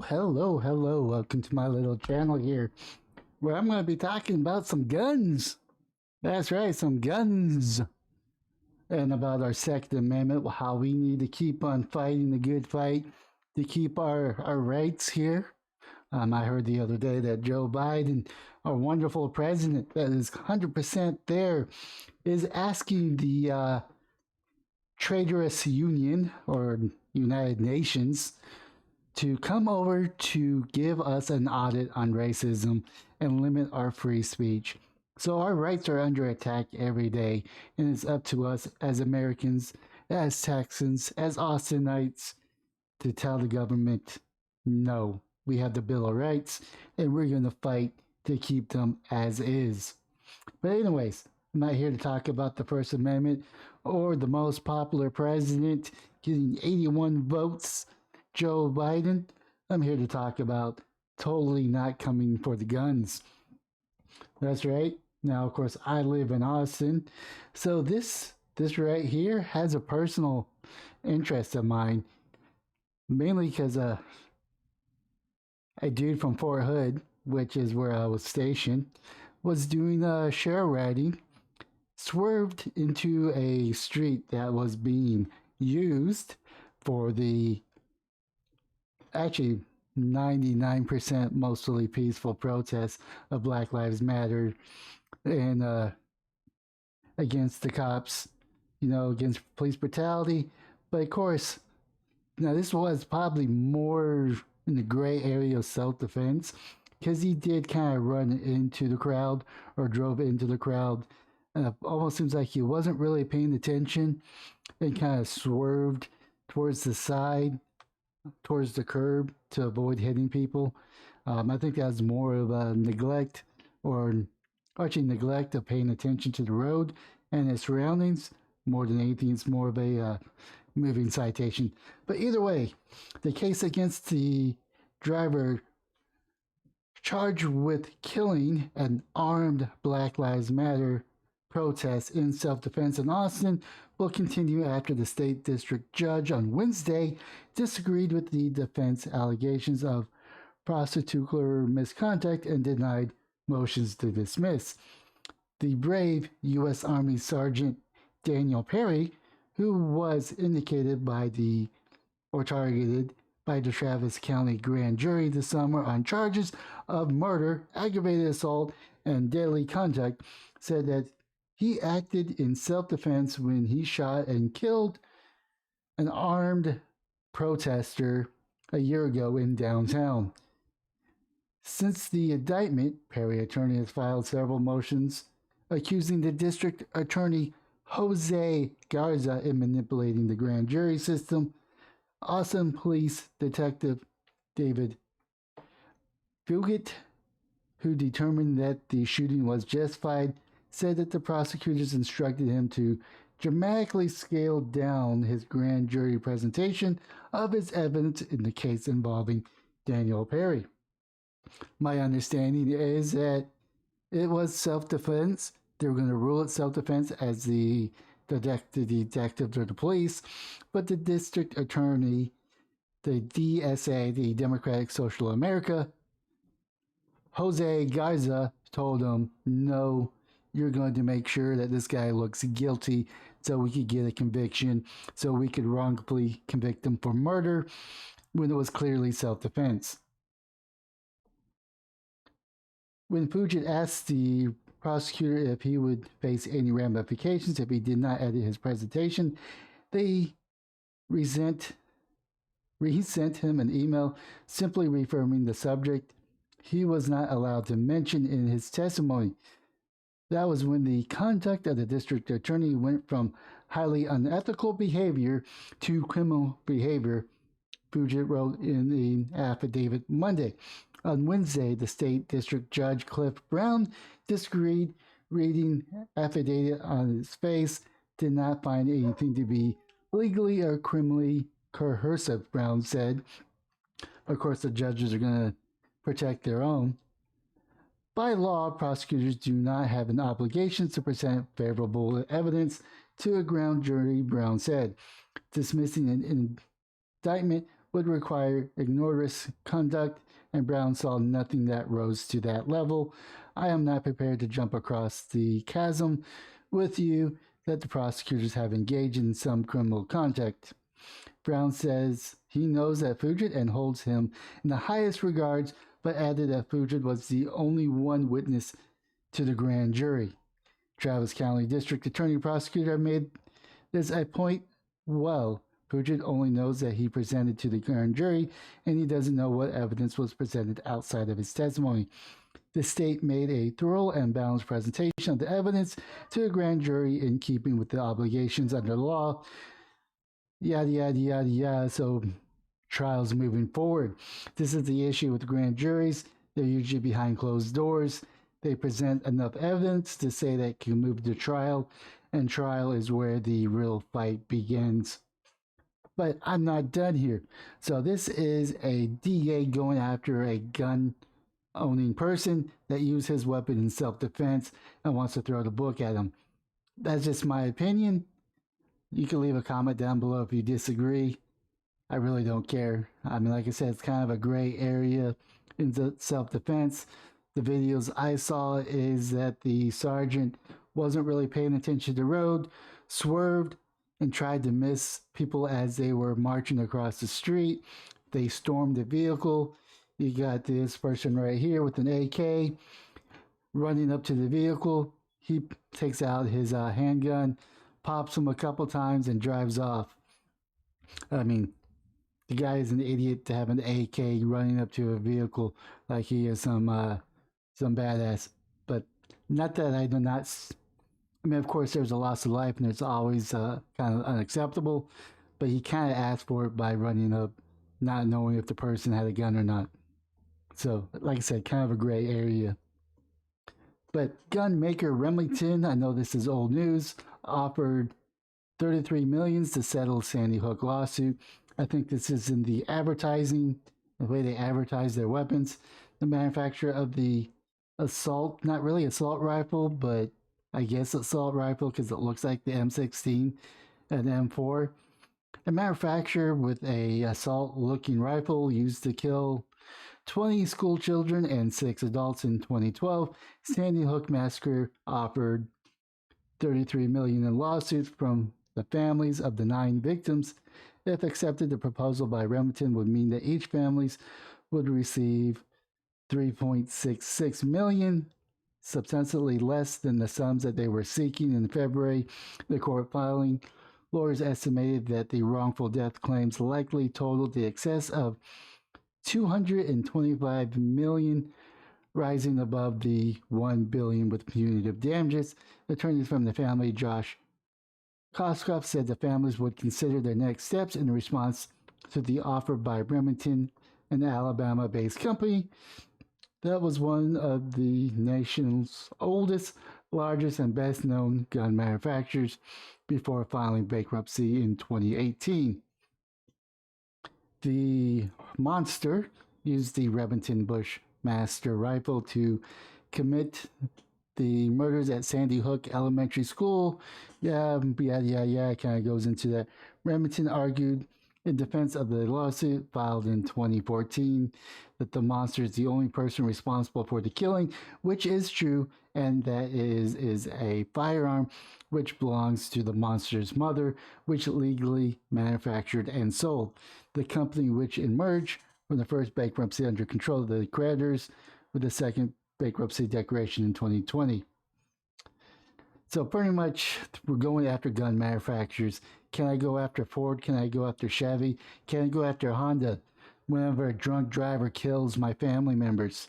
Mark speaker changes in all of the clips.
Speaker 1: Hello. Welcome to my little channel here where I'm going to be talking about some guns. That's right, some guns. And about our Second Amendment, how we need to keep on fighting the good fight to keep our rights here. I heard the other day that Joe Biden, our wonderful president that is 100% there, is asking the traitorous union or United Nations to come over to give us an audit on racism and limit our free speech. So our rights are under attack every day, and it's up to us as Americans, as Texans, as Austinites to tell the government, no, we have the Bill of Rights, and we're going to fight to keep them as is. But anyways, I'm not here to talk about the First Amendment or the most popular president getting 81 votes, Joe Biden. I'm here to talk about totally not coming for the guns. That's right. Now, of course, I live in Austin, so this right here has a personal interest of mine, mainly because a dude from Fort Hood, which is where I was stationed, was doing a share riding, swerved into a street that was being used for the actually 99% mostly peaceful protests of Black Lives Matter and against the cops, against police brutality. But of course, now this was probably more in the gray area of self-defense because he did kind of run into the crowd or drove into the crowd. Almost seems like he wasn't really paying attention and kind of swerved towards the side, towards the curb to avoid hitting people. I think that's more of a neglect or actually neglect of paying attention to the road and its surroundings more than anything. It's more of a moving citation. But either way, the case against the driver charged with killing an armed Black Lives Matter protest in self-defense in Austin will continue after the state district judge on Wednesday disagreed with the defense allegations of prosecutorial misconduct and denied motions to dismiss. The brave U.S. Army Sergeant Daniel Perry, who was indicated by targeted by the Travis County grand jury this summer on charges of murder, aggravated assault, and deadly conduct, said that he acted in self-defense when he shot and killed an armed protester a year ago in downtown. Since the indictment, Perry attorney has filed several motions accusing the district attorney Jose Garza in manipulating the grand jury system. Austin Police Detective David Fugit, who determined that the shooting was justified, said that the prosecutors instructed him to dramatically scale down his grand jury presentation of his evidence in the case involving Daniel Perry. My understanding is that it was self-defense. They were going to rule it self-defense as the detective or the police, but the district attorney, the DSA, the Democratic Social America, Jose Garza, told him, no, you're going to make sure that this guy looks guilty so we could get a conviction, so we could wrongfully convict him for murder when it was clearly self-defense. When Fugit asked the prosecutor if he would face any ramifications if he did not edit his presentation, they resent him an email simply reaffirming the subject he was not allowed to mention in his testimony. That was when the conduct of the district attorney went from highly unethical behavior to criminal behavior, Fugit wrote in the affidavit Monday. On Wednesday, the state district judge Cliff Brown disagreed, reading affidavit on his face, did not find anything to be legally or criminally coercive, Brown said. Of course, the judges are going to protect their own. By law, prosecutors do not have an obligation to present favorable evidence to a grand jury, Brown said. Dismissing an indictment would require ignorous conduct, and Brown saw nothing that rose to that level. I am not prepared to jump across the chasm with you that the prosecutors have engaged in some criminal conduct. Brown says he knows that Fugit and holds him in the highest regards, but added that Fugit was the only one witness to the grand jury. Travis County District Attorney Prosecutor made this a point well. Fugit only knows that he presented to the grand jury, and he doesn't know what evidence was presented outside of his testimony. The state made a thorough and balanced presentation of the evidence to the grand jury in keeping with the obligations under the law. Yada, yada, yada, yada. So, trials moving forward. This is the issue with grand juries. They're usually behind closed doors. They present enough evidence to say that can move to trial, and trial is where the real fight begins. But I'm not done here. So, this is a DA going after a gun owning person that used his weapon in self-defense and wants to throw the book at him. That's just my opinion. You can leave a comment down below if you disagree. I really don't care. I mean, like I said, it's kind of a gray area in self-defense. The videos I saw is that the sergeant wasn't really paying attention to the road, swerved, and tried to miss people as they were marching across the street. They stormed the vehicle. You got this person right here with an AK running up to the vehicle. He takes out his handgun, pops him a couple times, and drives off. I mean, the guy is an idiot to have an AK running up to a vehicle like he is some badass. But not that I do not. I mean, of course, there's a loss of life, and it's always kind of unacceptable. But he kind of asked for it by running up, not knowing if the person had a gun or not. So, like I said, kind of a gray area. But gun maker Remington, I know this is old news, offered $33 million to settle Sandy Hook lawsuit. I think this is in the advertising, the way they advertise their weapons. The manufacturer of the assault, not really assault rifle, but I guess assault rifle because it looks like the M16 and M4. A manufacturer with a assault looking rifle used to kill 20 school children and 6 adults in 2012. Sandy Hook massacre offered $33 million in lawsuits from the families of the 9 victims. If accepted, the proposal by Remington would mean that each family would receive $3.66 million, substantially less than the sums that they were seeking in February. The court filing, lawyers estimated that the wrongful death claims likely totaled the excess of $225 million, rising above the $1 billion with punitive damages. Attorneys from the family, Josh Koskoff, said the families would consider their next steps in response to the offer by Remington, an Alabama-based company that was one of the nation's oldest, largest, and best-known gun manufacturers before filing bankruptcy in 2018. The monster used the Remington Bushmaster rifle to commit the murders at Sandy Hook Elementary School. Yeah, kind of goes into that. Remington argued in defense of the lawsuit filed in 2014 that the monster is the only person responsible for the killing, which is true, and that is a firearm which belongs to the monster's mother, which legally manufactured and sold. The company which emerged from the first bankruptcy under control of the creditors with the second bankruptcy declaration in 2020. So pretty much we're going after gun manufacturers. Can I go after Ford? Can I go after Chevy? Can I go after Honda whenever a drunk driver kills my family members?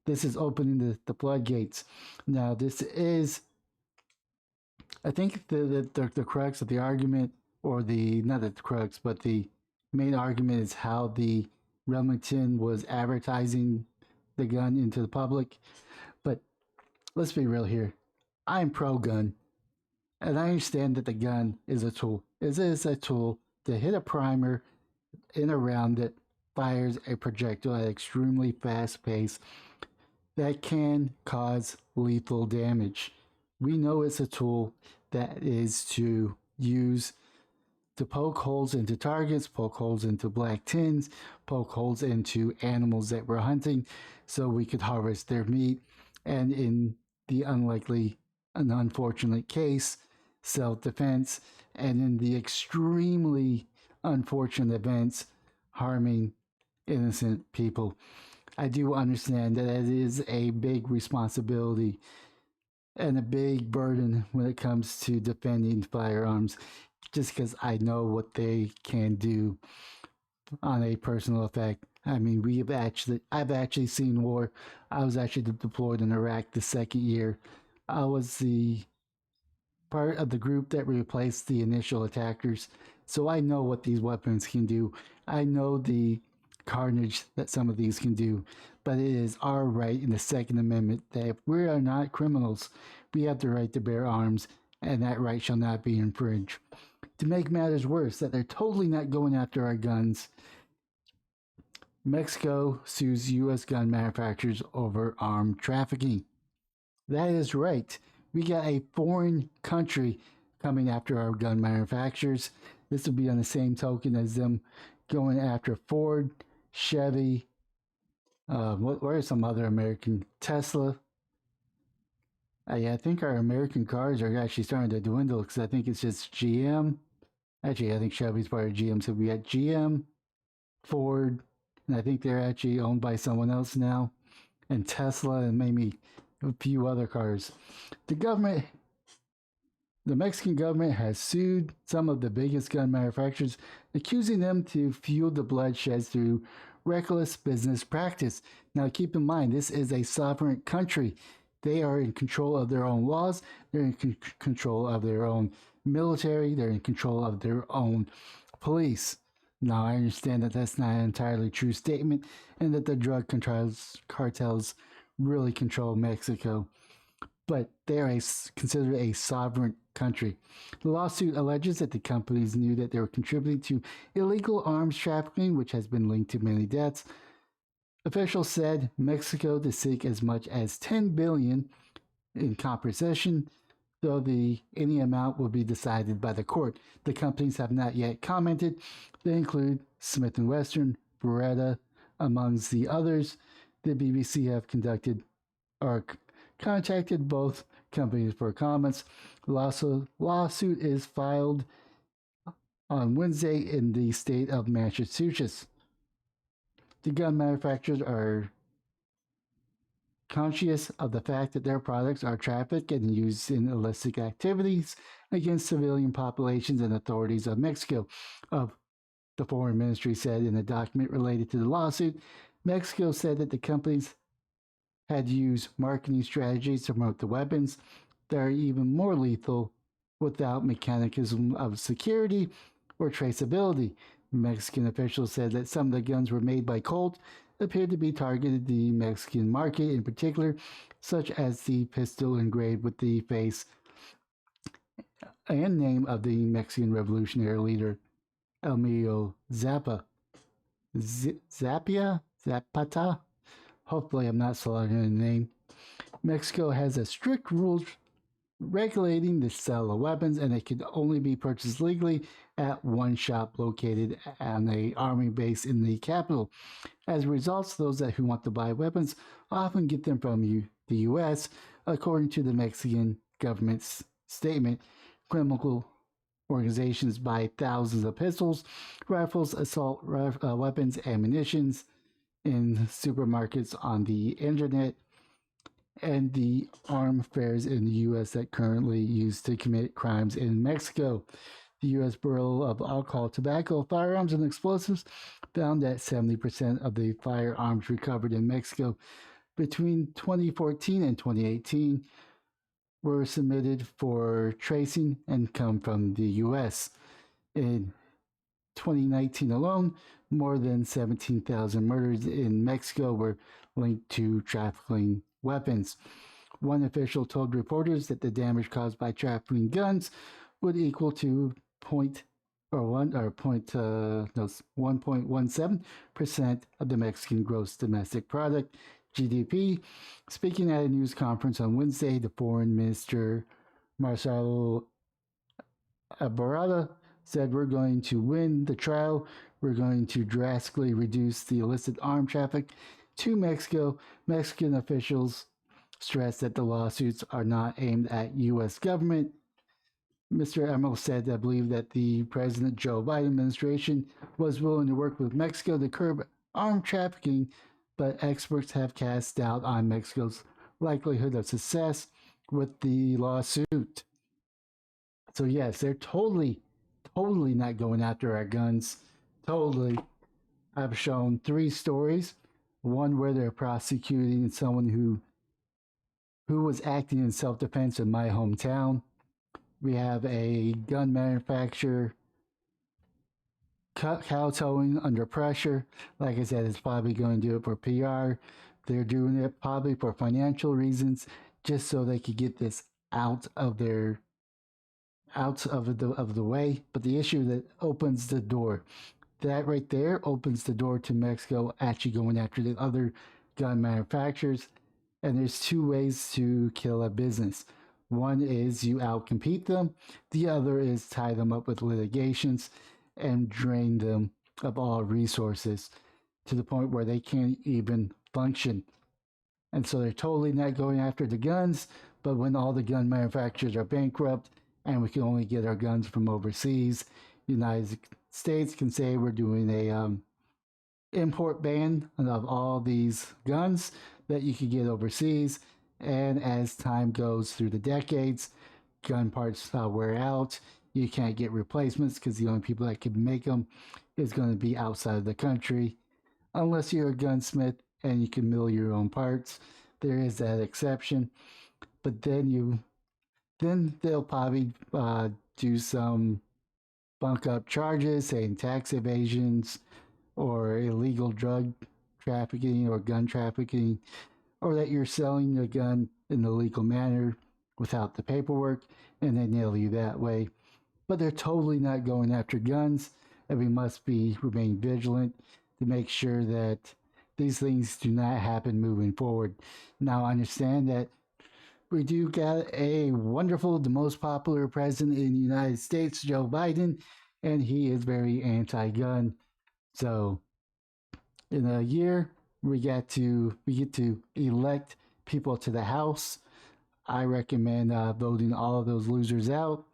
Speaker 1: This is opening the floodgates. Now this is, I think the crux of the argument, or the, not the crux, but the main argument is how the Remington was advertising the gun into the public. But let's be real here. I'm pro-gun, and I understand that the gun is a tool. It is a tool to hit a primer in a round that fires a projectile at extremely fast pace that can cause lethal damage. We know it's a tool that is to use to poke holes into targets, poke holes into black tins, poke holes into animals that we're hunting so we could harvest their meat. And in the unlikely and unfortunate case, self defense. And in the extremely unfortunate events, harming innocent people. I do understand that it is a big responsibility and a big burden when it comes to defending firearms, just because I know what they can do on a personal effect. I mean, I've actually seen war. I was actually deployed in Iraq the second year. I was the part of the group that replaced the initial attackers. So I know what these weapons can do. I know the carnage that some of these can do. But it is our right in the Second Amendment that if we are not criminals, we have the right to bear arms, and that right shall not be infringed. To make matters worse, that they're totally not going after our guns. Mexico sues U.S. gun manufacturers over armed trafficking. That is right. We got a foreign country coming after our gun manufacturers. This will be on the same token as them going after Ford, Chevy, where are some other American? Tesla. I think our American cars are actually starting to dwindle because I think it's just GM. Actually, I think Chevy's part of GM. So we got GM, Ford, and I think they're actually owned by someone else now, and Tesla, and maybe a few other cars. The Mexican government has sued some of the biggest gun manufacturers, accusing them to fuel the bloodshed through reckless business practice. Now, keep in mind, this is a sovereign country. They are in control of their own laws, they're in control of their own military, they're in control of their own police. Now, I understand that that's not an entirely true statement and that the drug cartels really control Mexico, but they are considered a sovereign country. The lawsuit alleges that the companies knew that they were contributing to illegal arms trafficking, which has been linked to many deaths. Officials said Mexico to seek as much as $10 billion in compensation, though any amount will be decided by the court. The companies have not yet commented. They include Smith & Wesson, Beretta, amongst the others. The BBC have contacted both companies for comments. The lawsuit is filed on Wednesday in the state of Massachusetts. The gun manufacturers are conscious of the fact that their products are trafficked and used in illicit activities against civilian populations, and authorities of Mexico. The Foreign Ministry said in a document related to the lawsuit, Mexico said that the companies had used marketing strategies to promote the weapons that are even more lethal without mechanism of security or traceability. Mexican officials said that some of the guns were made by Colt appeared to be targeted the Mexican market in particular, such as the pistol engraved with the face and name of the Mexican revolutionary leader Emilio Zapata. Zapata? Hopefully I'm not slaughtering the name. Mexico has a strict rules regulating the sale of weapons, and it can only be purchased legally at one shop located on a army base in the capital. As a result, those who want to buy weapons often get them from the U.S. According to the Mexican government's statement, criminal organizations buy thousands of pistols, rifles, assault weapons, ammunition in supermarkets, on the internet, and the armed fairs in the U.S. that currently used to commit crimes in Mexico. The U.S. Bureau of Alcohol, Tobacco, Firearms, and Explosives found that 70% of the firearms recovered in Mexico between 2014 and 2018 were submitted for tracing and come from the U.S. In 2019 alone, more than 17,000 murders in Mexico were linked to trafficking weapons. One official told reporters that the damage caused by trafficking guns would equal to 1.17% of the Mexican gross domestic product, GDP. Speaking at a news conference on Wednesday, the foreign minister Marcelo Ebrard said we're going to win the trial. We're going to drastically reduce the illicit arm traffic to Mexico. Mexican officials stressed that the lawsuits are not aimed at U.S. government. Mr. Emerald said, I believe that the President Joe Biden administration was willing to work with Mexico to curb arm trafficking, but experts have cast doubt on Mexico's likelihood of success with the lawsuit. So yes, they're totally not going after our guns. Totally. I've shown 3 stories. One where they're prosecuting someone who was acting in self-defense in my hometown. We have a gun manufacturer kowtowing under pressure. Like I said, it's probably going to do it for PR. They're doing it probably for financial reasons, just so they could get this out of the way. But the issue that opens the door, that right there opens the door to Mexico actually going after the other gun manufacturers. And there's 2 ways to kill a business. One is you outcompete them. The other is tie them up with litigations and drain them of all resources to the point where they can't even function. And so they're totally not going after the guns, but when all the gun manufacturers are bankrupt and we can only get our guns from overseas, the United States can say we're doing a import ban of all these guns that you can get overseas. And as time goes through the decades, gun parts wear out. You can't get replacements because the only people that can make them is going to be outside of the country. Unless you're a gunsmith and you can mill your own parts, there is that exception. But then they'll probably do some bunk up charges, saying tax evasions or illegal drug trafficking or gun trafficking, or that you're selling the gun in a legal manner without the paperwork, and they nail you that way. But they're totally not going after guns, and we must remain vigilant to make sure that these things do not happen moving forward. Now, understand that we do got a wonderful, the most popular president in the United States, Joe Biden, and he is very anti-gun. So, in a year, we get to elect people to the House. I recommend voting all of those losers out.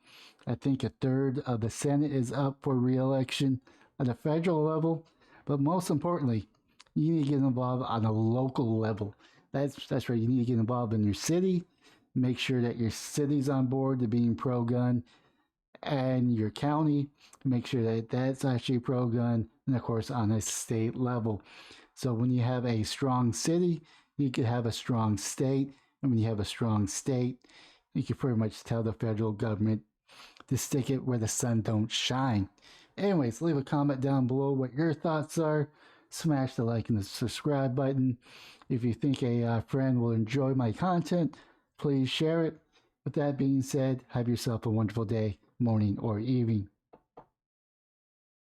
Speaker 1: I think 1/3 of the Senate is up for re-election at a federal level, but most importantly, you need to get involved on a local level. That's right. You need to get involved in your city. Make sure that your city's on board to being pro-gun, and your county. Make sure that that's actually pro-gun, and of course on a state level. So when you have a strong city, you could have a strong state, and when you have a strong state, you can pretty much tell the federal government to stick it where the sun don't shine. Anyways, leave a comment down below what your thoughts are. Smash the like and the subscribe button. If you think a friend will enjoy my content, please share it. With that being said, have yourself a wonderful day, morning, or evening.